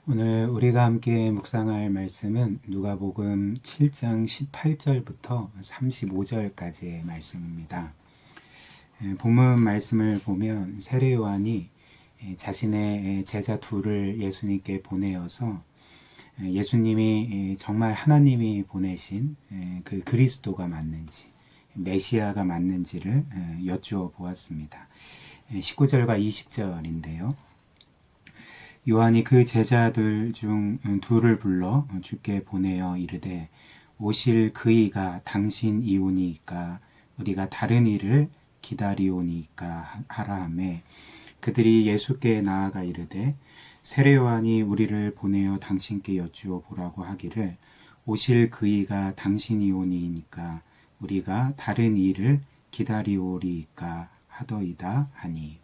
오늘 우리가 함께 묵상할 말씀은 누가복음 7장 18절부터 35절까지의 말씀입니다. 본문 말씀을 보면 세례 요한이 자신의 제자 둘을 예수님께 보내어서 예수님이 정말 하나님이 보내신 그 그리스도가 맞는지 메시아가 맞는지를 여쭈어 보았습니다. 19절과 20절인데요. 요한이 그 제자들 중 둘을 불러 주께 보내어 이르되 오실 그이가 당신 이오니이까 우리가 다른 이를 기다리오니이까 하라 하매 그들이 예수께 나아가 이르되 세례 요한이 우리를 보내어 당신께 여쭈어 보라고 하기를 오실 그이가 당신이오니이까 우리가 다른 이를 기다리오리이까 하더이다 하니.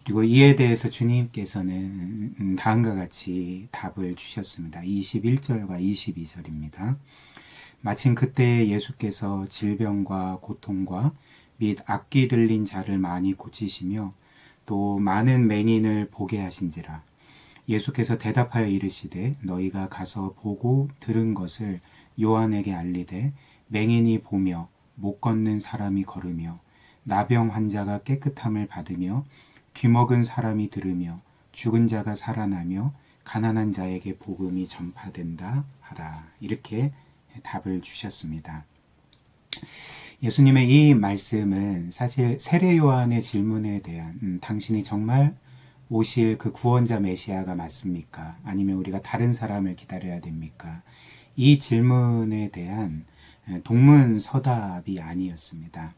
그리고 이에 대해서 주님께서는 다음과 같이 답을 주셨습니다. 21절과 22절입니다. 마침 그때 예수께서 질병과 고통과 및 악귀 들린 자를 많이 고치시며 또 많은 맹인을 보게 하신지라. 예수께서 대답하여 이르시되 너희가 가서 보고 들은 것을 요한에게 알리되 맹인이 보며 못 걷는 사람이 걸으며 나병 환자가 깨끗함을 받으며 귀먹은 사람이 들으며 죽은 자가 살아나며 가난한 자에게 복음이 전파된다 하라. 이렇게 답을 주셨습니다. 예수님의 이 말씀은 사실 세례 요한의 질문에 대한 당신이 정말 오실 그 구원자 메시아가 맞습니까? 아니면 우리가 다른 사람을 기다려야 됩니까? 이 질문에 대한 동문서답이 아니었습니다.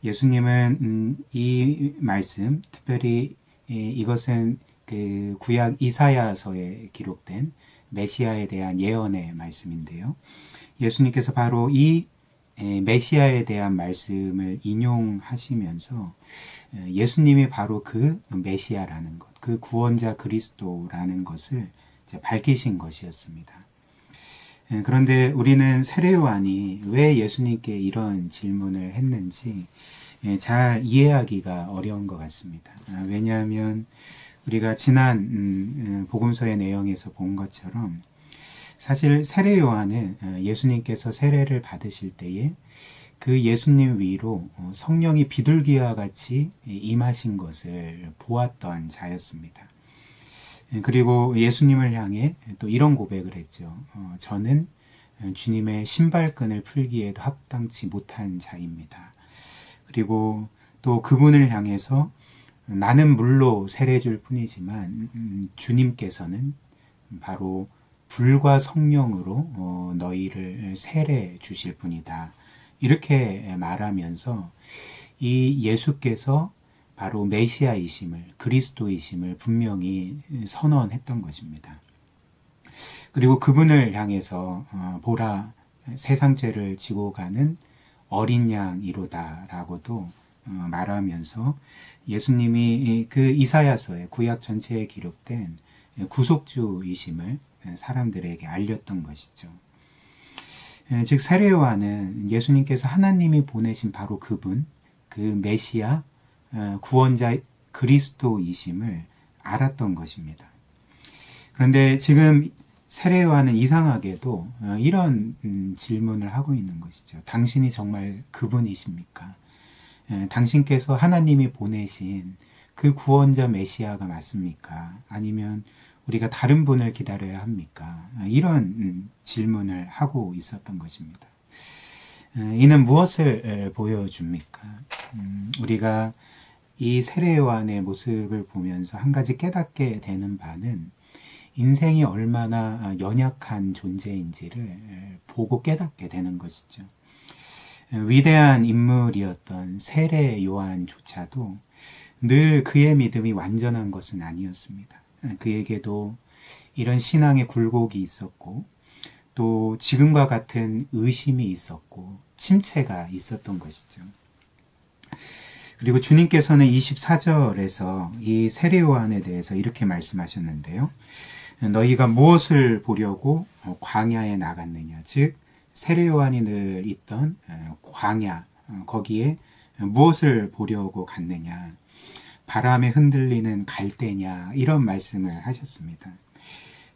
예수님은 이 말씀, 특별히 이것은 그 구약 이사야서에 기록된 메시아에 대한 예언의 말씀인데요. 예수님께서 바로 이 메시아에 대한 말씀을 인용하시면서 예수님이 바로 그 메시아라는 것, 그 구원자 그리스도라는 것을 밝히신 것이었습니다. 그런데 우리는 세례 요한이 왜 예수님께 이런 질문을 했는지 잘 이해하기가 어려운 것 같습니다. 왜냐하면 우리가 지난 복음서의 내용에서 본 것처럼 사실 세례 요한은 예수님께서 세례를 받으실 때에 그 예수님 위로 성령이 비둘기와 같이 임하신 것을 보았던 자였습니다. 그리고 예수님을 향해 또 이런 고백을 했죠. 저는 주님의 신발끈을 풀기에도 합당치 못한 자입니다. 그리고 또 그분을 향해서 나는 물로 세례 줄 뿐이지만 주님께서는 바로 불과 성령으로 너희를 세례 주실 분이다. 이렇게 말하면서 이 예수께서 바로 메시아이심을, 그리스도이심을 분명히 선언했던 것입니다. 그리고 그분을 향해서 보라 세상 죄를 지고 가는 어린 양이로다라고도 말하면서 예수님이 그 이사야서의 구약 전체에 기록된 구속주이심을 사람들에게 알렸던 것이죠. 즉 세례 요한은 예수님께서 하나님이 보내신 바로 그분, 그 메시아, 구원자 그리스도이심을 알았던 것입니다. 그런데 지금 세례 요한은 이상하게도 이런 질문을 하고 있는 것이죠. 당신이 정말 그분이십니까? 당신께서 하나님이 보내신 그 구원자 메시아가 맞습니까? 아니면 우리가 다른 분을 기다려야 합니까? 이런 질문을 하고 있었던 것입니다. 이는 무엇을 보여줍니까? 우리가 이 세례 요한의 모습을 보면서 한 가지 깨닫게 되는 바는 인생이 얼마나 연약한 존재인지를 보고 깨닫게 되는 것이죠. 위대한 인물이었던 세례 요한조차도 늘 그의 믿음이 완전한 것은 아니었습니다. 그에게도 이런 신앙의 굴곡이 있었고 또 지금과 같은 의심이 있었고 침체가 있었던 것이죠. 그리고 주님께서는 24절에서 이 세례 요한에 대해서 이렇게 말씀하셨는데요. 너희가 무엇을 보려고 광야에 나갔느냐. 즉 세례 요한이 늘 있던 광야, 거기에 무엇을 보려고 갔느냐. 바람에 흔들리는 갈대냐 이런 말씀을 하셨습니다.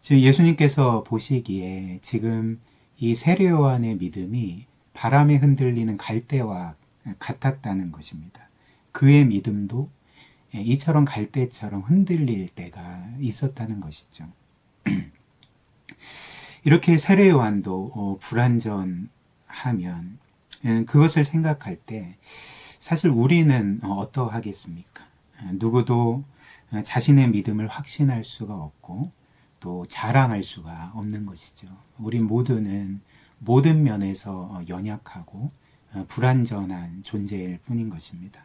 지금 예수님께서 보시기에 지금 이 세례 요한의 믿음이 바람에 흔들리는 갈대와 같았다는 것입니다. 그의 믿음도 이처럼 갈대처럼 흔들릴 때가 있었다는 것이죠. 이렇게 세례 요한도 불완전하면 그것을 생각할 때 사실 우리는 어떠하겠습니까? 누구도 자신의 믿음을 확신할 수가 없고 또 자랑할 수가 없는 것이죠. 우리 모두는 모든 면에서 연약하고 불완전한 존재일 뿐인 것입니다.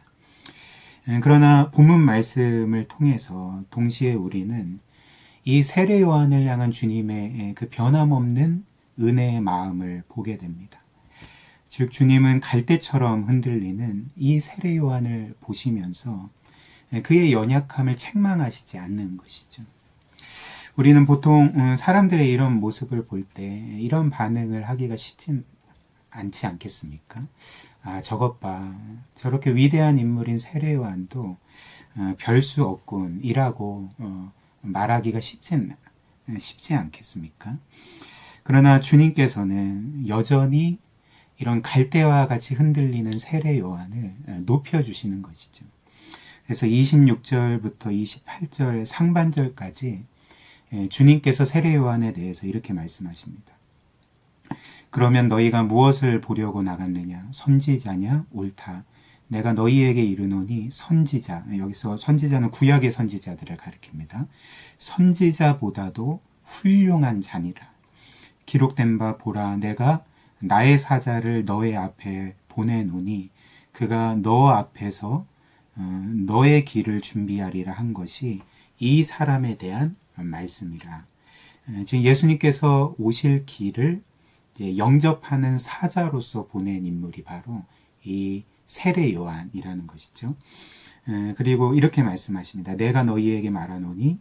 그러나 본문 말씀을 통해서 동시에 우리는 이 세례 요한을 향한 주님의 그 변함없는 은혜의 마음을 보게 됩니다. 즉 주님은 갈대처럼 흔들리는 이 세례 요한을 보시면서 그의 연약함을 책망하시지 않는 것이죠. 우리는 보통 사람들의 이런 모습을 볼 때 이런 반응을 하기가 쉽진 않지 않겠습니까? 아, 저것 봐. 저렇게 위대한 인물인 세례 요한도 별 수 없군 이라고 말하기가 쉽지 않겠습니까? 그러나 주님께서는 여전히 이런 갈대와 같이 흔들리는 세례 요한을 높여주시는 것이죠. 그래서 26절부터 28절 상반절까지 주님께서 세례 요한에 대해서 이렇게 말씀하십니다. 그러면 너희가 무엇을 보려고 나갔느냐? 선지자냐? 옳다. 내가 너희에게 이르노니 선지자, 여기서 선지자는 구약의 선지자들을 가리킵니다. 선지자보다도 훌륭한 자니라. 기록된 바 보라, 내가 나의 사자를 너의 앞에 보내노니 그가 너 앞에서 너의 길을 준비하리라 한 것이 이 사람에 대한 말씀이라. 지금 예수님께서 오실 길을 영접하는 사자로서 보낸 인물이 바로 이 세례 요한이라는 것이죠. 그리고 이렇게 말씀하십니다. 내가 너희에게 말하노니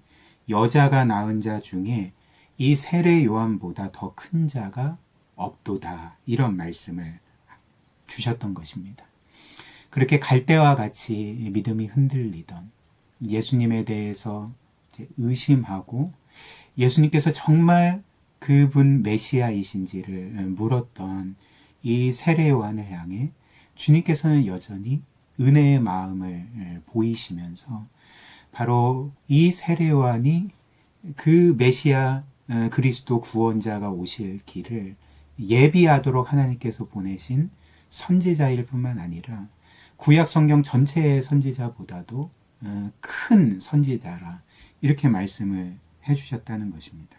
여자가 낳은 자 중에 이 세례 요한보다 더 큰 자가 없도다. 이런 말씀을 주셨던 것입니다. 그렇게 갈대와 같이 믿음이 흔들리던 예수님에 대해서 의심하고 예수님께서 정말 그분 메시아이신지를 물었던 이 세례 요한을 향해 주님께서는 여전히 은혜의 마음을 보이시면서 바로 이 세례 요한이 그 메시아 그리스도 구원자가 오실 길을 예비하도록 하나님께서 보내신 선지자일 뿐만 아니라 구약 성경 전체의 선지자보다도 큰 선지자라 이렇게 말씀을 해주셨다는 것입니다.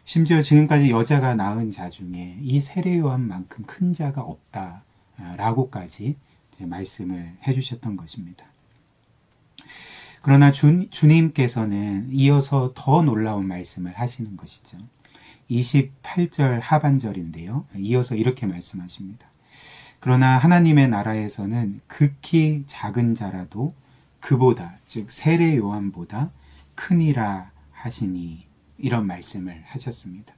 심지어 지금까지 여자가 낳은 자 중에 이 세례 요한만큼 큰 자가 없다라고까지 말씀을 해주셨던 것입니다. 그러나 주님께서는 이어서 더 놀라운 말씀을 하시는 것이죠. 28절 하반절인데요. 이어서 이렇게 말씀하십니다. 그러나 하나님의 나라에서는 극히 작은 자라도 그보다, 즉 세례 요한보다 크니라 하시니 이런 말씀을 하셨습니다.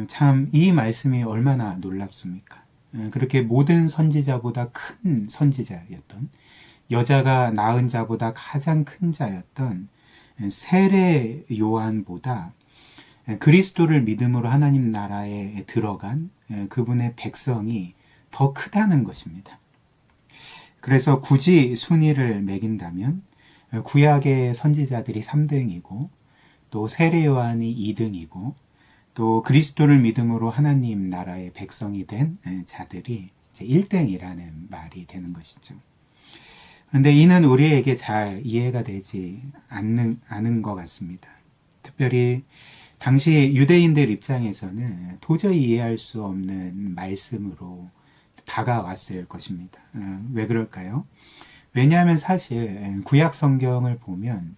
참 이 말씀이 얼마나 놀랍습니까? 그렇게 모든 선지자보다 큰 선지자였던, 여자가 낳은 자보다 가장 큰 자였던 세례 요한보다 그리스도를 믿음으로 하나님 나라에 들어간 그분의 백성이 더 크다는 것입니다. 그래서 굳이 순위를 매긴다면 구약의 선지자들이 3등이고 또 세례 요한이 2등이고 또 그리스도를 믿음으로 하나님 나라의 백성이 된 자들이 1등이라는 말이 되는 것이죠. 그런데 이는 우리에게 잘 이해가 되지 않은 것 같습니다. 특별히 당시 유대인들 입장에서는 도저히 이해할 수 없는 말씀으로 다가왔을 것입니다. 왜 그럴까요? 왜냐하면 사실 구약 성경을 보면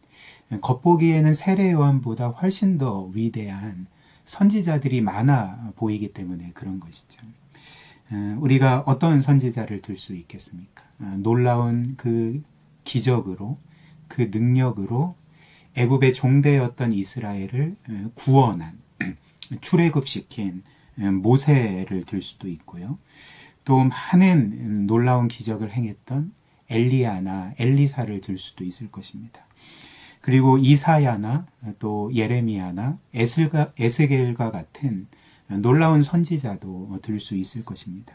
겉보기에는 세례 요한보다 훨씬 더 위대한 선지자들이 많아 보이기 때문에 그런 것이죠. 우리가 어떤 선지자를 들 수 있겠습니까? 놀라운 그 기적으로, 그 능력으로 애굽의 종되었던 이스라엘을 구원한, 출애굽시킨 모세를 들 수도 있고요. 또 많은 놀라운 기적을 행했던 엘리야나 엘리사를 들 수도 있을 것입니다. 그리고 이사야나 또 예레미야나 에스겔과 같은 놀라운 선지자도 들 수 있을 것입니다.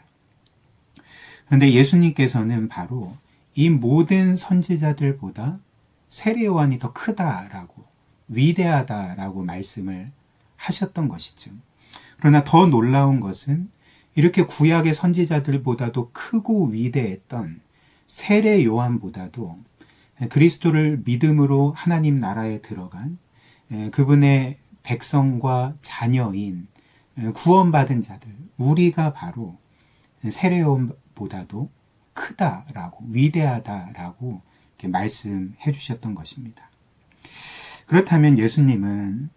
그런데 예수님께서는 바로 이 모든 선지자들보다 세례 요한이 더 크다라고, 위대하다라고 말씀을 하셨던 것이죠. 그러나 더 놀라운 것은 이렇게 구약의 선지자들보다도 크고 위대했던 세례 요한보다도 그리스도를 믿음으로 하나님 나라에 들어간 그분의 백성과 자녀인 구원받은 자들, 우리가 바로 세례 요한보다도 크다라고, 위대하다라고 이렇게 말씀해 주셨던 것입니다. 그렇다면 예수님은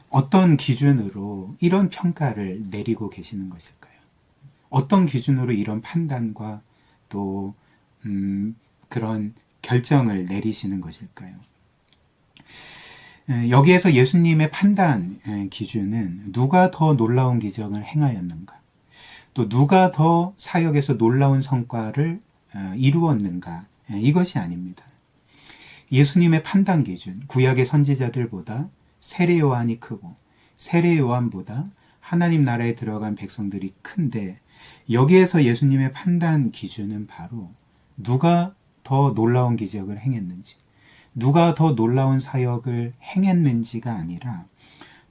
어떤 기준으로 이런 평가를 내리고 계시는 것일까요? 어떤 기준으로 이런 판단과 또 그런 결정을 내리시는 것일까요? 여기에서 예수님의 판단 기준은 누가 더 놀라운 기적을 행하였는가, 또 누가 더 사역에서 놀라운 성과를 이루었는가, 이것이 아닙니다. 예수님의 판단 기준, 구약의 선지자들보다 세례 요한이 크고 세례 요한보다 하나님 나라에 들어간 백성들이 큰데, 여기에서 예수님의 판단 기준은 바로 누가 더 놀라운 기적을 행했는지, 누가 더 놀라운 사역을 행했는지가 아니라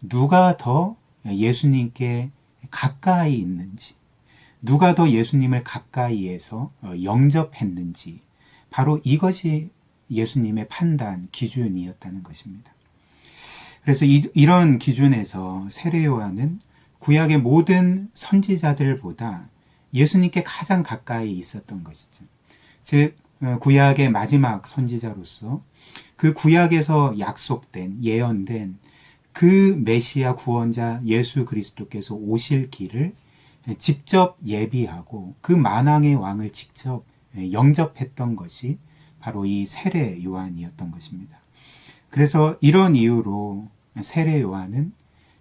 누가 더 예수님께 가까이 있는지, 누가 더 예수님을 가까이에서 영접했는지, 바로 이것이 예수님의 판단 기준이었다는 것입니다. 그래서 이런 기준에서 세례 요한은 구약의 모든 선지자들보다 예수님께 가장 가까이 있었던 것이죠. 즉 구약의 마지막 선지자로서 그 구약에서 약속된, 예언된 그 메시아 구원자 예수 그리스도께서 오실 길을 직접 예비하고 그 만왕의 왕을 직접 영접했던 것이 바로 이 세례 요한이었던 것입니다. 그래서 이런 이유로 세례 요한은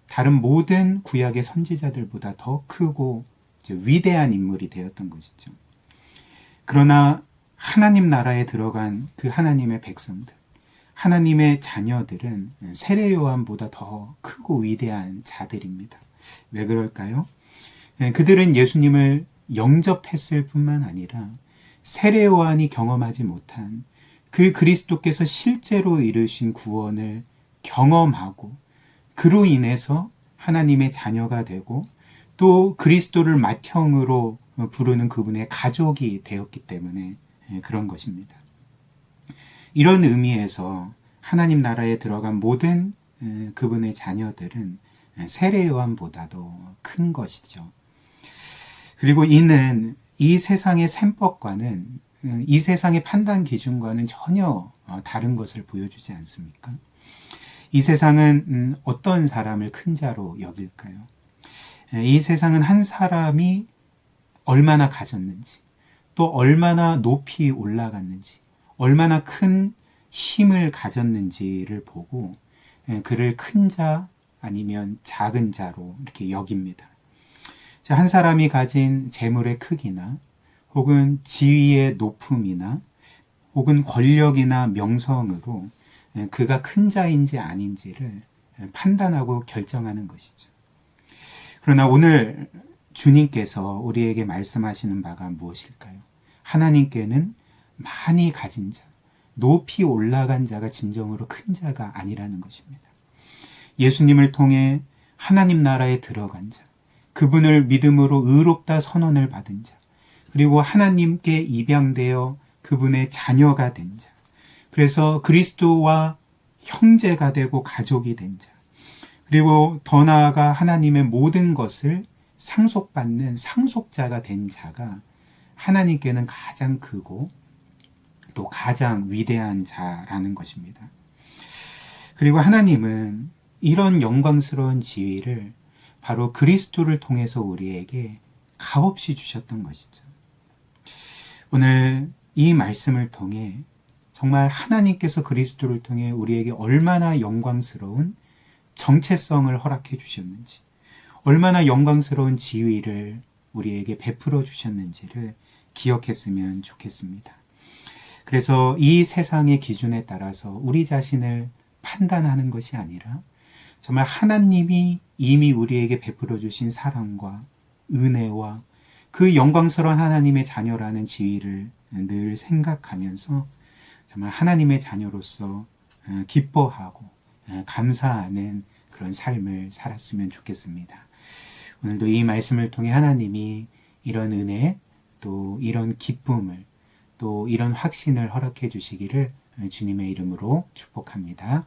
다른 모든 구약의 선지자들보다 더 크고 위대한 인물이 되었던 것이죠. 그러나 하나님 나라에 들어간 그 하나님의 백성들, 하나님의 자녀들은 세례 요한보다 더 크고 위대한 자들입니다. 왜 그럴까요? 그들은 예수님을 영접했을 뿐만 아니라 세례 요한이 경험하지 못한 그 그리스도께서 실제로 이루신 구원을 경험하고 그로 인해서 하나님의 자녀가 되고 또 그리스도를 맏형으로 부르는 그분의 가족이 되었기 때문에 그런 것입니다. 이런 의미에서 하나님 나라에 들어간 모든 그분의 자녀들은 세례 요한보다도 큰 것이죠. 그리고 이는 이 세상의 셈법과는, 이 세상의 판단 기준과는 전혀 다른 것을 보여주지 않습니까? 이 세상은 어떤 사람을 큰 자로 여길까요? 이 세상은 한 사람이 얼마나 가졌는지, 또 얼마나 높이 올라갔는지, 얼마나 큰 힘을 가졌는지를 보고 그를 큰 자 아니면 작은 자로 이렇게 여깁니다. 한 사람이 가진 재물의 크기나 혹은 지위의 높음이나 혹은 권력이나 명성으로 그가 큰 자인지 아닌지를 판단하고 결정하는 것이죠. 그러나 오늘 주님께서 우리에게 말씀하시는 바가 무엇일까요? 하나님께는 많이 가진 자, 높이 올라간 자가 진정으로 큰 자가 아니라는 것입니다. 예수님을 통해 하나님 나라에 들어간 자, 그분을 믿음으로 의롭다 선언을 받은 자, 그리고 하나님께 입양되어 그분의 자녀가 된 자, 그래서 그리스도와 형제가 되고 가족이 된 자, 그리고 더 나아가 하나님의 모든 것을 상속받는 상속자가 된 자가 하나님께는 가장 크고 또 가장 위대한 자라는 것입니다. 그리고 하나님은 이런 영광스러운 지위를 바로 그리스도를 통해서 우리에게 값없이 주셨던 것이죠. 오늘 이 말씀을 통해 정말 하나님께서 그리스도를 통해 우리에게 얼마나 영광스러운 정체성을 허락해 주셨는지, 얼마나 영광스러운 지위를 우리에게 베풀어 주셨는지를 기억했으면 좋겠습니다. 그래서 이 세상의 기준에 따라서 우리 자신을 판단하는 것이 아니라 정말 하나님이 이미 우리에게 베풀어 주신 사랑과 은혜와 그 영광스러운 하나님의 자녀라는 지위를 늘 생각하면서 정말 하나님의 자녀로서 기뻐하고 감사하는 그런 삶을 살았으면 좋겠습니다. 오늘도 이 말씀을 통해 하나님이 이런 은혜, 또 이런 기쁨을, 또 이런 확신을 허락해 주시기를 주님의 이름으로 축복합니다.